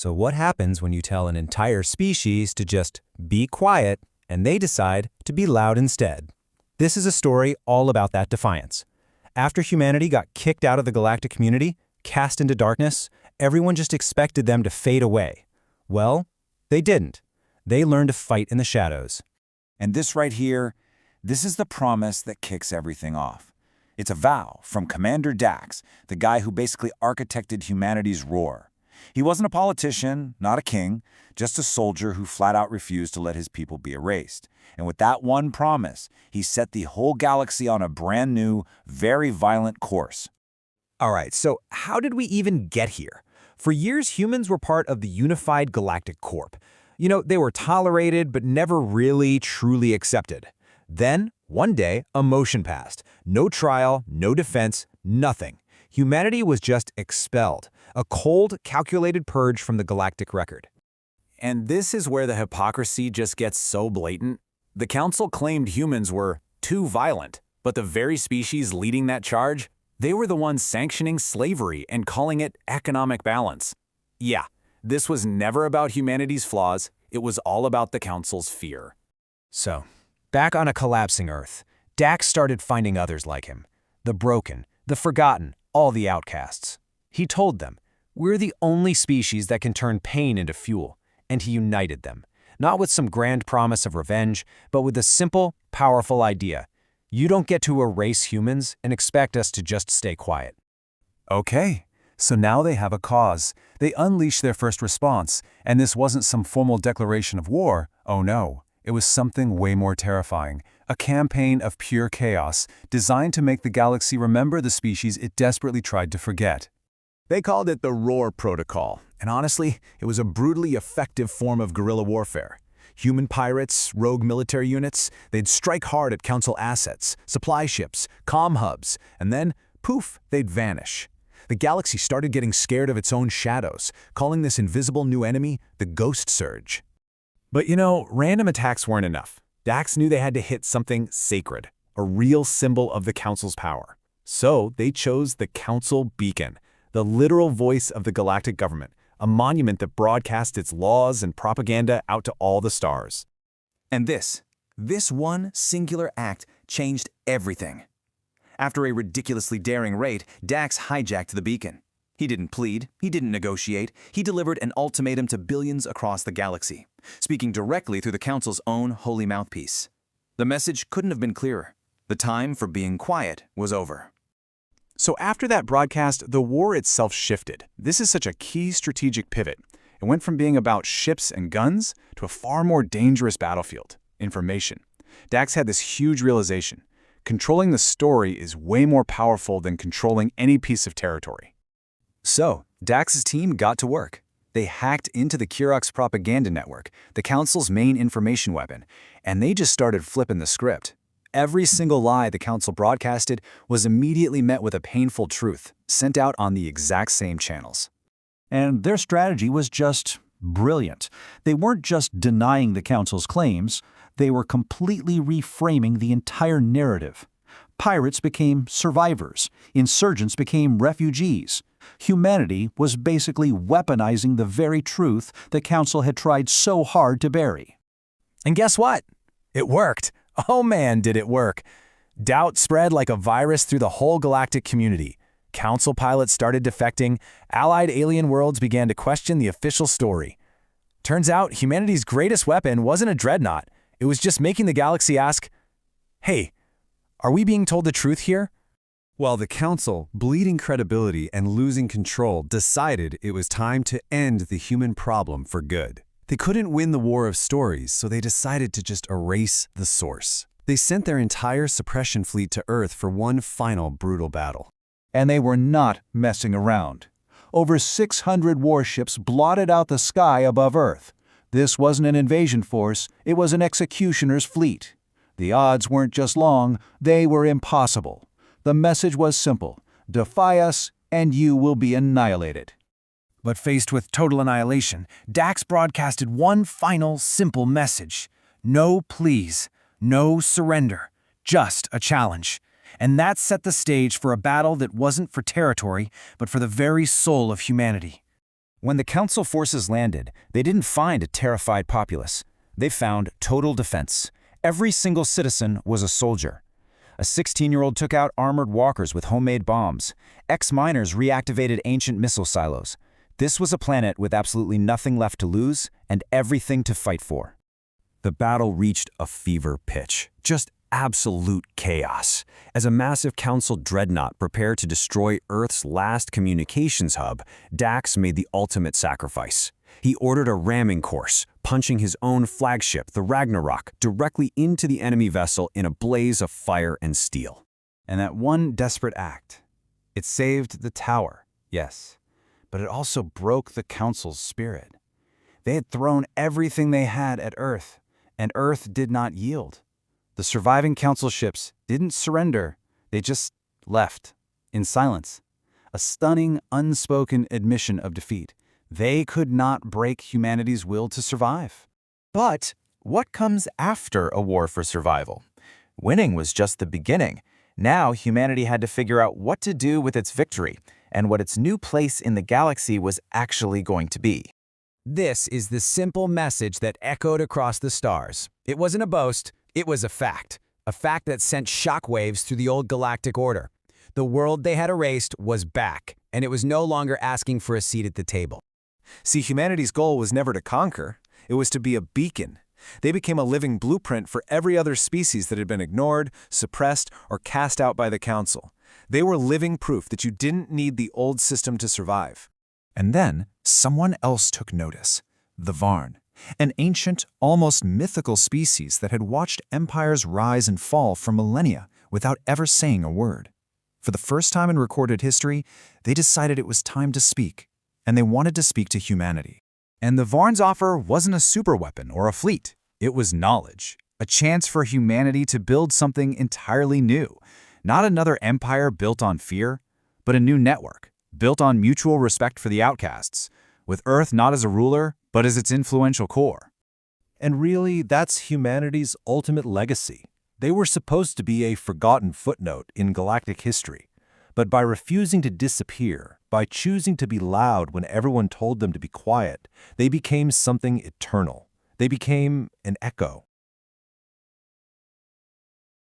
So what happens when you tell an entire species to just be quiet and they decide to be loud instead? This is a story all about that defiance. After humanity got kicked out of the galactic community, cast into darkness, everyone just expected them to fade away. Well, they didn't. They learned to fight in the shadows. And this right here, this is the promise that kicks everything off. It's a vow from Commander Dax, the guy who basically architected humanity's roar. He wasn't a politician, not a king, just a soldier who flat out refused to let his people be erased. And with that one promise, he set the whole galaxy on a brand new, very violent course. All right, so how did we even get here? For years, humans were part of the unified Galactic Corp. You know, they were tolerated but never really truly accepted. Then, one day, a motion passed. No trial, no defense, nothing. Humanity was just expelled, a cold, calculated purge from the galactic record. And this is where the hypocrisy just gets so blatant. The Council claimed humans were too violent, but the very species leading that charge, they were the ones sanctioning slavery and calling it economic balance. Yeah, this was never about humanity's flaws, it was all about the Council's fear. So, back on a collapsing Earth, Dax started finding others like him. The broken, the forgotten, all the outcasts. He told them, "We're the only species that can turn pain into fuel," and he united them, not with some grand promise of revenge, but with a simple, powerful idea. You don't get to erase humans and expect us to just stay quiet. Okay, so now they have a cause. They unleashed their first response, and this wasn't some formal declaration of war. Oh no, it was something way more terrifying. A campaign of pure chaos, designed to make the galaxy remember the species it desperately tried to forget. They called it the Roar Protocol, and honestly, it was a brutally effective form of guerrilla warfare. Human pirates, rogue military units, they'd strike hard at Council assets, supply ships, comm hubs, and then, poof, they'd vanish. The galaxy started getting scared of its own shadows, calling this invisible new enemy the Ghost Surge. But you know, random attacks weren't enough. Dax knew they had to hit something sacred, a real symbol of the Council's power. So they chose the Council Beacon, the literal voice of the galactic government, a monument that broadcast its laws and propaganda out to all the stars. And this one singular act changed everything. After a ridiculously daring raid, Dax hijacked the beacon. He didn't plead, he didn't negotiate, he delivered an ultimatum to billions across the galaxy, speaking directly through the Council's own holy mouthpiece. The message couldn't have been clearer. The time for being quiet was over. So after that broadcast, the war itself shifted. This is such a key strategic pivot. It went from being about ships and guns to a far more dangerous battlefield, information. Dax had this huge realization. Controlling the story is way more powerful than controlling any piece of territory. So, Dax's team got to work. They hacked into the Kurox propaganda network, the Council's main information weapon, and they just started flipping the script. Every single lie the Council broadcasted was immediately met with a painful truth, sent out on the exact same channels. And their strategy was just brilliant. They weren't just denying the Council's claims, they were completely reframing the entire narrative. Pirates became survivors, insurgents became refugees. Humanity was basically weaponizing the very truth the Council had tried so hard to bury. And guess what? It worked. Oh man, did it work. Doubt spread like a virus through the whole galactic community. Council pilots started defecting, allied alien worlds began to question the official story. Turns out, humanity's greatest weapon wasn't a dreadnought. It was just making the galaxy ask, "Hey, are we being told the truth here?" While the Council, bleeding credibility and losing control, decided it was time to end the human problem for good. They couldn't win the war of stories, so they decided to just erase the source. They sent their entire suppression fleet to Earth for one final brutal battle. And they were not messing around. Over 600 warships blotted out the sky above Earth. This wasn't an invasion force, it was an executioner's fleet. The odds weren't just long, they were impossible. The message was simple: defy us, and you will be annihilated. But faced with total annihilation, Dax broadcasted one final, simple message. No pleas, no surrender, just a challenge. And that set the stage for a battle that wasn't for territory, but for the very soul of humanity. When the Council forces landed, they didn't find a terrified populace. They found total defense. Every single citizen was a soldier. A 16-year-old took out armored walkers with homemade bombs. Ex-miners reactivated ancient missile silos. This was a planet with absolutely nothing left to lose and everything to fight for. The battle reached a fever pitch, just absolute chaos. As a massive Council dreadnought prepared to destroy Earth's last communications hub, Dax made the ultimate sacrifice. He ordered a ramming course, punching his own flagship, the Ragnarok, directly into the enemy vessel in a blaze of fire and steel. And that one desperate act, it saved the tower, yes, but it also broke the Council's spirit. They had thrown everything they had at Earth, and Earth did not yield. The surviving Council ships didn't surrender, they just left, in silence. A stunning, unspoken admission of defeat. They could not break humanity's will to survive. But what comes after a war for survival? Winning was just the beginning. Now humanity had to figure out what to do with its victory and what its new place in the galaxy was actually going to be. This is the simple message that echoed across the stars. It wasn't a boast, it was a fact that sent shockwaves through the old galactic order. The world they had erased was back, and it was no longer asking for a seat at the table. See, humanity's goal was never to conquer. It was to be a beacon. They became a living blueprint for every other species that had been ignored, suppressed, or cast out by the Council. They were living proof that you didn't need the old system to survive. And then, someone else took notice. The Varn, an ancient, almost mythical species that had watched empires rise and fall for millennia without ever saying a word. For the first time in recorded history, they decided it was time to speak, and they wanted to speak to humanity. And the Varn's offer wasn't a superweapon or a fleet. It was knowledge, a chance for humanity to build something entirely new. Not another empire built on fear, but a new network, built on mutual respect for the outcasts, with Earth not as a ruler, but as its influential core. And really, that's humanity's ultimate legacy. They were supposed to be a forgotten footnote in galactic history. But by refusing to disappear, by choosing to be loud when everyone told them to be quiet, they became something eternal. They became an echo.